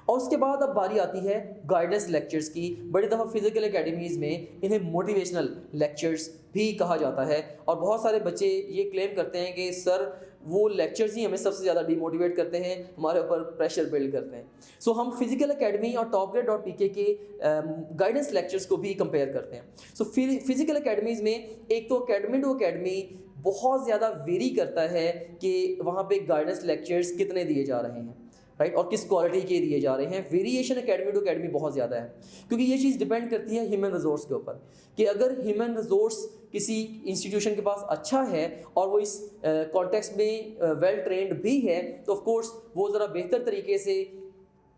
और उसके बाद अब बारी आती है गाइडेंस लेक्चर्स की। बड़ी दफ़ा फिजिकल एकेडमीज़ में इन्हें मोटिवेशनल लेक्चर्स भी कहा जाता है, और बहुत सारे बच्चे ये क्लेम करते हैं कि सर वो लेक्चर्स ही हमें सबसे ज़्यादा डिमोटिवेट करते हैं, हमारे ऊपर प्रेशर बिल्ड करते हैं। सो हम फिजिकल एकेडमी और topgrade.pk के गाइडेंस लेक्चर्स को भी कंपेयर करते हैं। सो फिजिकल एकेडमीज़ में एक तो एकेडमी टू एकेडमी बहुत ज़्यादा वेरी करता है कि वहाँ पे गाइडेंस लेक्चर्स कितने दिए जा रहे हैं, राइट, और किस क्वालिटी के दिए जा रहे हैं। वेरिएशन एकेडमी टू एकेडमी बहुत ज़्यादा है, क्योंकि ये चीज़ डिपेंड करती है ह्यूमन रिसोर्स के ऊपर कि अगर ह्यूमन रिसोर्स किसी इंस्टीट्यूशन के पास अच्छा है और वो इस कॉन्टेक्स्ट में वेल ट्रेंड भी है, तो ऑफ कोर्स वो ज़रा बेहतर तरीके से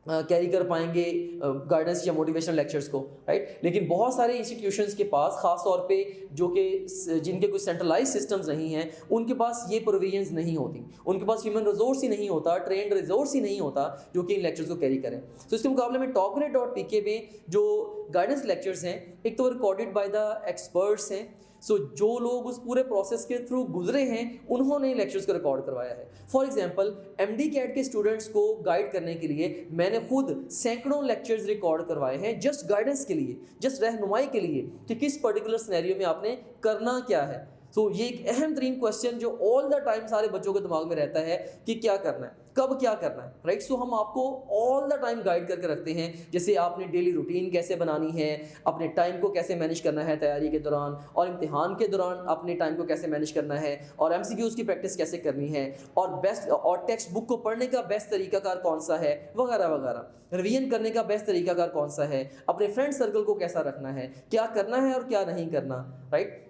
कैरी कर पाएंगे गाइडेंस या मोटिवेशनल लेक्चर्स को, राइट। लेकिन बहुत सारे इंस्टीट्यूशंस के पास, ख़ास तौर पे जो कि जिनके कुछ सेंट्रलाइज सिस्टम्स नहीं हैं, उनके पास ये प्रोविजंस नहीं होती, उनके पास ह्यूमन रिसोर्स ही नहीं होता, ट्रेंड रिसोर्स ही नहीं होता जो कि इन लेक्चर्स को कैरी करें। तो इसके मुकाबले में topgrade.pk में जो गाइडेंस लेक्चर्स हैं, एक तो रिकॉर्डेड बाय द एक्सपर्ट्स हैं। सो जो लोग उस पूरे प्रोसेस के थ्रू गुजरे हैं, उन्होंने लेक्चर्स को रिकॉर्ड करवाया है। फॉर एग्जांपल MD कैट के स्टूडेंट्स को गाइड करने के लिए मैंने खुद सैकड़ों लेक्चर्स रिकॉर्ड करवाए हैं, जस्ट गाइडेंस के लिए, जस्ट रहनुमाई के लिए कि किस पर्टिकुलर सिनेरियो में आपने करना क्या है। सो ये एक अहम तरीन क्वेश्चन जो ऑल द टाइम सारे बच्चों के दिमाग में रहता है कि क्या करना है, कब क्या करना है, राइट। सो हम आपको ऑल द टाइम गाइड करके रखते हैं, जैसे आपने डेली रूटीन कैसे बनानी है, अपने टाइम को कैसे मैनेज करना है तैयारी के दौरान, और इम्तिहान के दौरान अपने टाइम को कैसे मैनेज करना है, और MCQs की प्रैक्टिस कैसे करनी है, और बेस्ट और टेक्स्ट बुक को पढ़ने का बेस्ट तरीकाकार कौन सा है, वगैरह वगैरह। रिवीजन करने का बेस्ट तरीकाकार कौन सा है, अपने फ्रेंड सर्कल को कैसा रखना है, क्या करना है और क्या नहीं करना, राइट।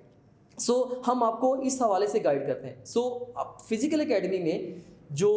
सो हम आपको इस हवाले से गाइड करते हैं। सो फिजिकल एकेडमी में जो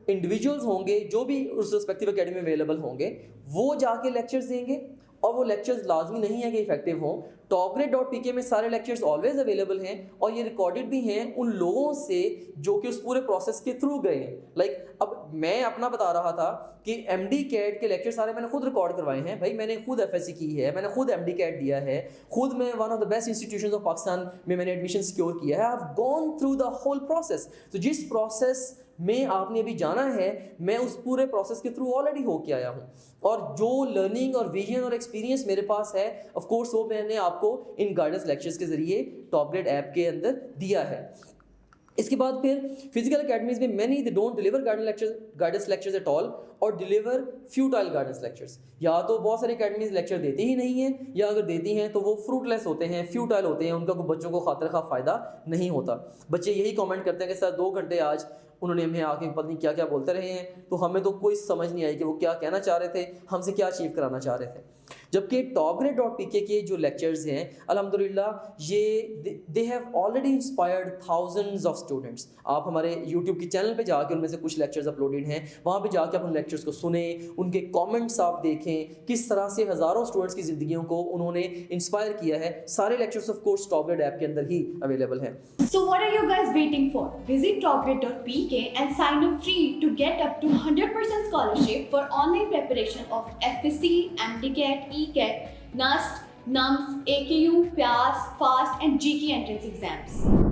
इंडिविजुअल्स होंगे, जो भी उस रिस्पेक्टिव एकेडमी में अवेलेबल होंगे, वो जाके लेक्चर्स देंगे, और वो लेक्चर्स लाजमी नहीं है कि इफेक्टिव हों। topgrade.pk में सारे लेक्चर्स ऑलवेज अवेलेबल हैं, और ये रिकॉर्डेड भी हैं उन लोगों से जो कि उस पूरे प्रोसेस के थ्रू गए हैं। लाइक अब मैं अपना बता रहा था कि MD कैट के लेक्चर सारे मैंने खुद रिकॉर्ड करवाए हैं। भाई मैंने खुद FSC की है, मैंने खुद MD कैट दिया है, खुद मैं one of the best institutions of Pakistan में मैंने एडमिशन सिक्योर किया है। I have gone through the whole process. तो जिस प्रोसेस में आपने अभी जाना है, मैं उस पूरे प्रोसेस के थ्रू ऑलरेडी होके आया हूँ, और जो लर्निंग और विजन और एक्सपीरियंस मेरे पास है, ऑफ कोर्स वो मैंने आपको इन गाइडेंस लेक्चर्स के ज़रिए टॉपग्रेड ऐप के अंदर दिया है। इसके बाद फिर फिजिकल एकेडमीज में many they don't deliver guidance lectures at all, और डिलीवर फ्यूटाइल गाइडेंस लेक्चर्स। या तो बहुत सारी एकेडमीज लेक्चर देती ही नहीं है, या अगर देती हैं तो वो फ्रूटलेस होते हैं, फ्यूटाइल होते हैं, उनका कोई बच्चों को खातिर खा फ़ायदा नहीं होता। बच्चे यही कमेंट करते हैं कि सर 2 घंटे आज उन्होंने हमें आके पता नहीं क्या क्या बोलते रहे हैं, तो हमें तो कोई समझ नहीं आई कि वो क्या कहना चाह रहे थे, हमसे क्या अचीव कराना चाह रहे थे। जबकि topgrade.pk के जो लेक्चर्स हैं, अल्हम्दुलिल्लाह ये they have already inspired thousands of students. आप हमारे यूट्यूब के चैनल पे जाके उनमें से कुछ लेक्चर्स अपलोडेड हैं, वहाँ पे जाके आप उन लेक्चर्स को सुने, उनके कमेंट्स आप देखें, किस तरह से हज़ारों स्टूडेंट्स की ज़िंदगियों को उन्होंने इंस्पायर किया है। सारे lectures of course topgrade app के अंदर ही अवेलेबल हैं। So what are you guys waiting for? Visit topgrade.pk and sign up free to get up to 100% scholarship for online preparation of FSC, MDCAT, ECAT, NUST, NUMS, AKU, PIAS, FAST and GK entrance exams.